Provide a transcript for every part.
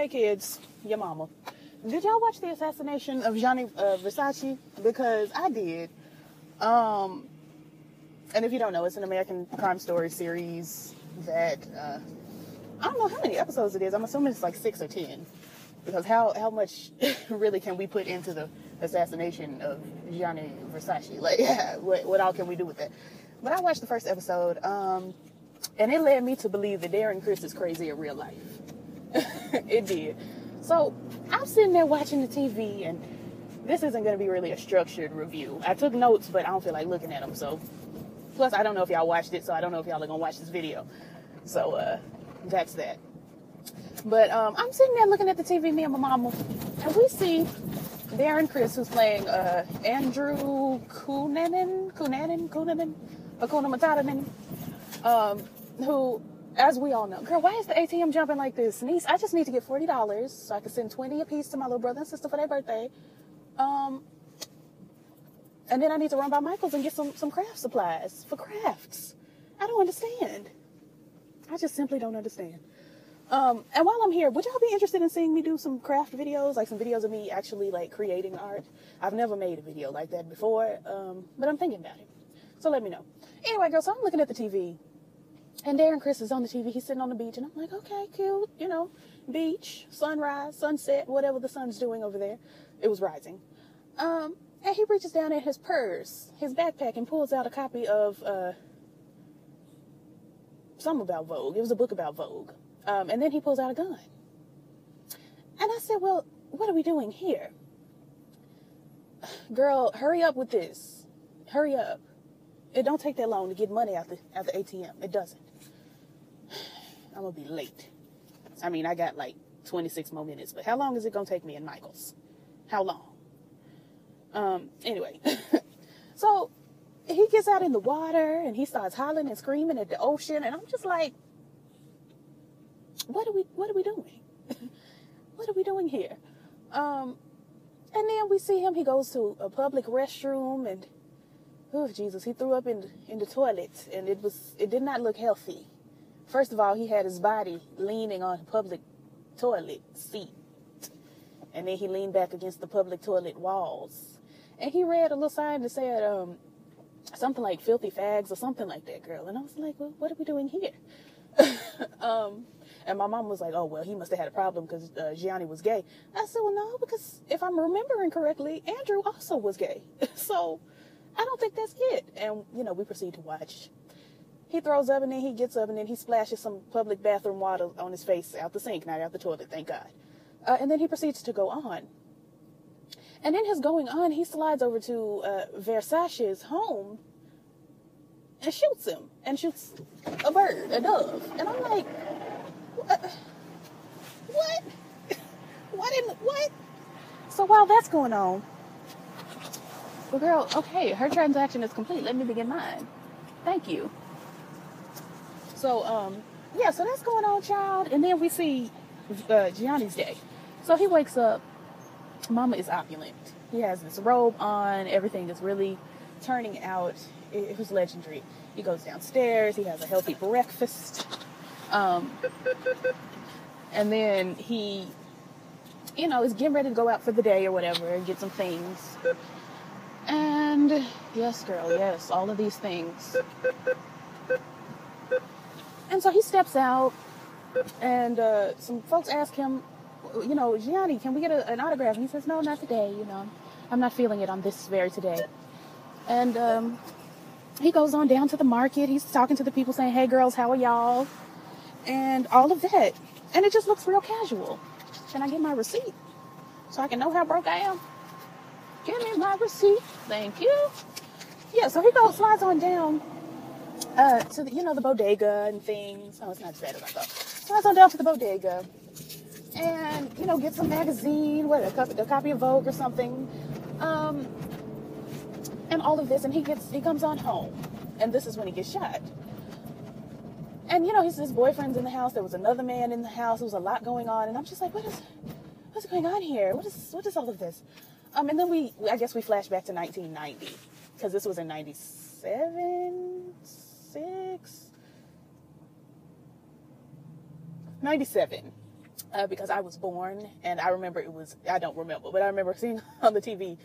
Hey kids, your mama. Did y'all watch the assassination of Gianni Versace? Because I did. And if you don't know, it's an American crime story series that, I don't know how many episodes it is. I'm assuming it's like 6 or 10. Because how much really can we put into the assassination of Gianni Versace? Like, what all can we do with that? But I watched the first episode, and it led me to believe that Darren Criss is crazy in real life. It did. So I'm sitting there watching the TV, and this isn't going to be really a structured review. I took notes, but I don't feel like looking at them. So, plus I don't know if y'all watched it, so I don't know if y'all are going to watch this video. So, that's that. But I'm sitting there looking at the TV, me and my mama, and we see Darren Criss, who's playing Andrew Cunanan, who, as we all know, girl, why is the ATM jumping like this? Niece, I just need to get $40 so I can send 20 apiece to my little brother and sister for their birthday. And then I need to run by Michael's and get some craft supplies for crafts. I don't understand. I just simply don't understand. And while I'm here, would y'all be interested in seeing me do some craft videos, like some videos of me actually like creating art? I've never made a video like that before, but I'm thinking about it. So let me know. Anyway, girl, so I'm looking at the TV, and Darren Criss is on the TV. He's sitting on the beach, and I'm like, okay, cute, you know, beach, sunrise, sunset, whatever the sun's doing over there. It was rising. And he reaches down in his purse, his backpack, and pulls out a copy of something about Vogue. It was a book about Vogue. And then he pulls out a gun. And I said, well, what are we doing here? Girl, hurry up with this. Hurry up. It don't take that long to get money out the ATM. It doesn't. I'm going to be late. I mean, I got like 26 more minutes, but how long is it going to take me in Michael's? How long? Anyway. So he gets out in the water and he starts hollering and screaming at the ocean. And I'm just like, what are we doing? What are we doing here? And then we see him, he goes to a public restroom, and oh Jesus, he threw up in the toilet, and it did not look healthy. First of all, he had his body leaning on a public toilet seat, and then he leaned back against the public toilet walls, and he read a little sign that said something like filthy fags or something like that, girl. And I was like, well, what are we doing here? And my mom was like, oh, well, he must have had a problem because Gianni was gay. I said, well, no, because if I'm remembering correctly, Andrew also was gay. So I don't think that's it. And, you know, we proceed to watch. He throws up, and then he gets up, and then he splashes some public bathroom water on his face out the sink, not out the toilet, thank God. And then he proceeds to go on. And in his going on, he slides over to Versace's home and shoots him, and shoots a bird, a dove. And I'm like, what? What? So while that's going on, well, girl, okay, her transaction is complete. Let me begin mine. Thank you. So, yeah, so that's going on, child. And then we see Gianni's day. So he wakes up. Mama is opulent. He has this robe on. Everything is really turning out. It was legendary. He goes downstairs. He has a healthy breakfast. And then he, you know, is getting ready to go out for the day or whatever and get some things. And yes, girl, yes, all of these things. And so he steps out, and some folks ask him, you know, Gianni, can we get an autograph? And he says, no, not today, you know. I'm not feeling it on this very today. And he goes on down to the market. He's talking to the people saying, hey, girls, how are y'all? And all of that. And it just looks real casual. Can I get my receipt so I can know how broke I am? Give me my receipt. Thank you. Yeah, so he slides on down to the, you know, the bodega and things. Oh, it's not as bad as I thought. Slides on down to the bodega and, you know, gets a magazine, a copy of Vogue or something. And all of this, and he comes on home, and this is when he gets shot. And, you know, his boyfriend's in the house. There was another man in the house. There was a lot going on. And I'm just like, what's going on here? What is all of this? And then I guess we flash back to 1990, because this was in 97, 6, 97. because I was born, and I remember I don't remember, but I remember seeing on the TV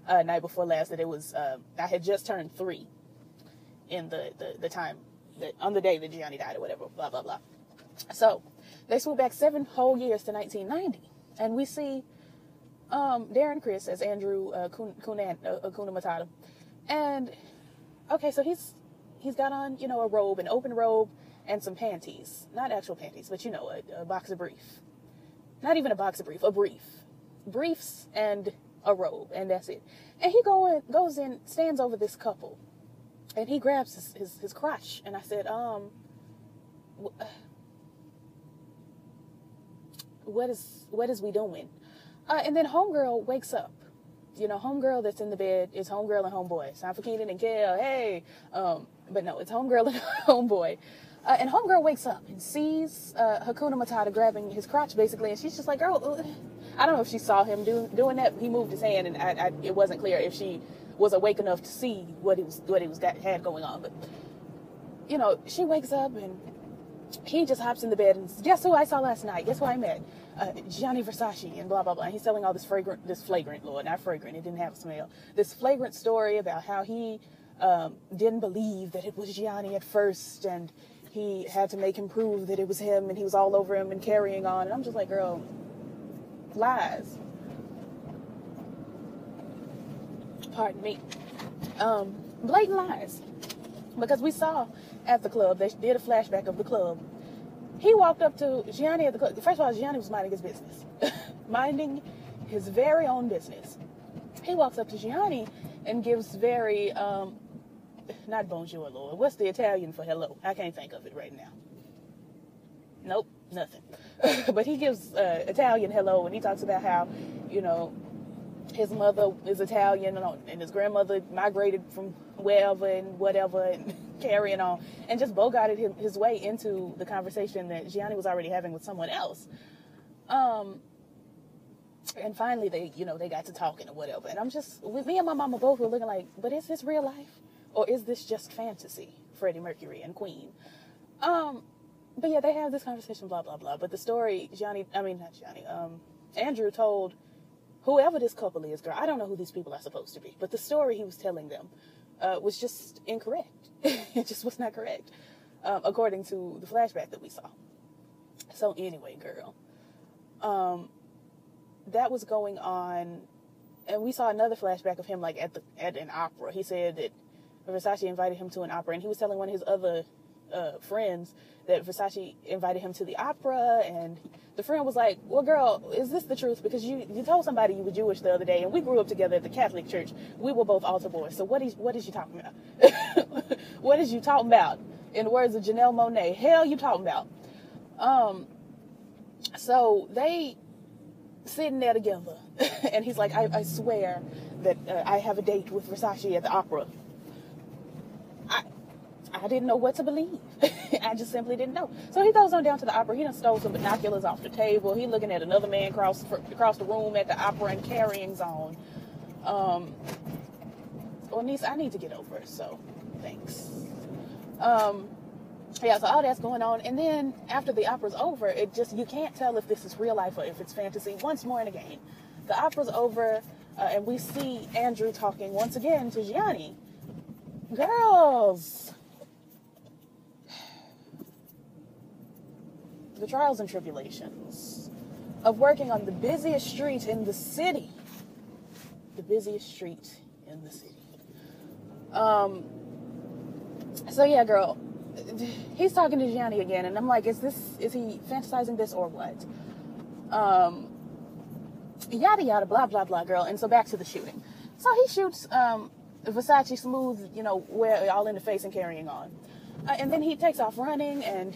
night before last that it was, I had just turned 3 in the time, on the day that Gianni died or whatever, blah, blah, blah. So they swoop back 7 whole years to 1990, and we see Darren Criss as Andrew Kuna Matata. And, okay, so he's got on, a robe, an open robe, and some panties. Not actual panties, but, a boxer brief. Not even a boxer brief, a brief. Briefs and a robe, and that's it. And he goes in, stands over this couple, and he grabs his crotch. And I said, what is we doing? And then homegirl wakes up. Homegirl that's in the bed is homegirl and homeboy. It's not for Keenan and Kel, hey. But no, it's homegirl and homeboy. And homegirl wakes up and sees Hakuna Matata grabbing his crotch, basically. And she's just like, girl, I don't know if she saw him doing that. He moved his hand, and it wasn't clear if she was awake enough to see what he had going on. But, she wakes up, and he just hops in the bed, and guess who I saw last night? Guess who I met? Gianni Versace, and blah, blah, blah. And he's telling all this flagrant, not fragrant, it didn't have a smell. This flagrant story about how he didn't believe that it was Gianni at first, and he had to make him prove that it was him, and he was all over him and carrying on. And I'm just like, girl, lies. Pardon me. Blatant lies. Because we saw at the club, they did a flashback of the club. He walked up to Gianni at the club. First of all, Gianni was minding his business. Minding his very own business. He walks up to Gianni and gives very, not bonjour, Lord. What's the Italian for hello? I can't think of it right now. Nope, nothing. But he gives Italian hello, and he talks about how, his mother is Italian, and his grandmother migrated from wherever and whatever, and carrying on, and just bogarted his way into the conversation that Gianni was already having with someone else. And finally they got to talking or whatever. And me and my mama both were looking like, but is this real life? Or is this just fantasy? Freddie Mercury and Queen. But yeah, they have this conversation, blah, blah, blah. But the story Andrew told whoever this couple is, girl, I don't know who these people are supposed to be, but the story he was telling them was just incorrect. It just was not correct, according to the flashback that we saw. So anyway, girl, that was going on, and we saw another flashback of him like at an opera. He said that Versace invited him to an opera, and he was telling one of his other friends that Versace invited him to the opera, and the friend was like, well, girl, is this the truth? Because you told somebody you were Jewish the other day, and we grew up together at the Catholic church. We were both altar boys. So what is you talking about? What is you talking about? In the words of Janelle Monáe, hell you talking about? So they sitting there together, and he's like, I swear that I have a date with Versace at the opera. I didn't know what to believe. I just simply didn't know. So he goes on down to the opera. He done stole some binoculars off the table. He looking at another man across the room at the opera and carrying on. Well, niece, I need to get over it, so thanks. Yeah, so all that's going on. And then after the opera's over, you can't tell if this is real life or if it's fantasy. Once more in the game. The opera's over, and we see Andrew talking once again to Gianni. Girls, the trials and tribulations of working on the busiest street in the city. The busiest street in the city. So yeah, girl, he's talking to Gianni again, and I'm like, is he fantasizing this or what? Yada yada, blah blah blah, girl. And so back to the shooting. So he shoots Versace smooth, where all in the face and carrying on. And then he takes off running, and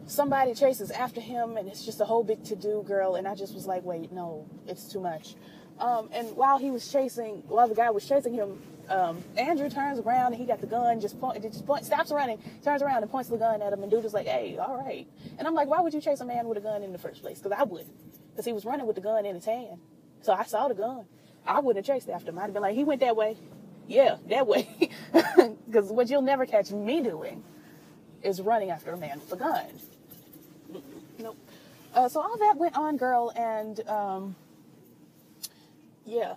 somebody chases after him, and it's just a whole big to-do, girl. And I just was like, wait, no, it's too much. And while the guy was chasing him, Andrew turns around, and he got the gun, stops running, turns around and points the gun at him, and dude is like, hey, all right. And I'm like, why would you chase a man with a gun in the first place? Because I wouldn't. Because he was running with the gun in his hand. So I saw the gun. I wouldn't have chased after him. I'd have been like, he went that way. Yeah, that way. Because what you'll never catch me doing is running after a man with a gun. Nope. So all that went on, girl, and yeah,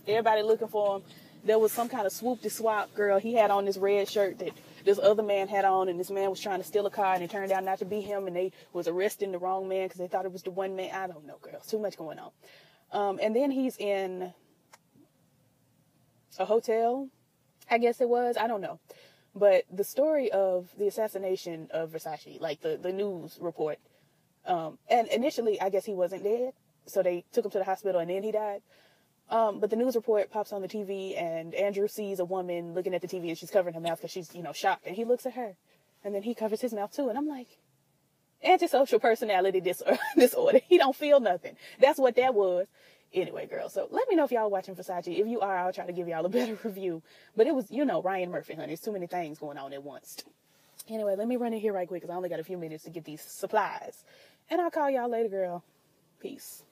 everybody looking for him. There was some kind of swoop-de-swap, girl. He had on this red shirt that this other man had on, and this man was trying to steal a car, and it turned out not to be him, and they was arresting the wrong man because they thought it was the one man. I don't know, girl. Too much going on. And then he's in a hotel, I guess it was. I don't know. But the story of the assassination of Versace, like the news report, and initially, I guess he wasn't dead, so they took him to the hospital, and then he died. But the news report pops on the TV, and Andrew sees a woman looking at the TV, and she's covering her mouth because she's, shocked. And he looks at her, and then he covers his mouth too. And I'm like, antisocial personality disorder. He don't feel nothing. That's what that was. Anyway, girl. So let me know if y'all watching Versace. If you are, I'll try to give y'all a better review. But it was, Ryan Murphy, honey. There's too many things going on at once. Anyway, let me run in here right quick because I only got a few minutes to get these supplies. And I'll call y'all later, girl. Peace.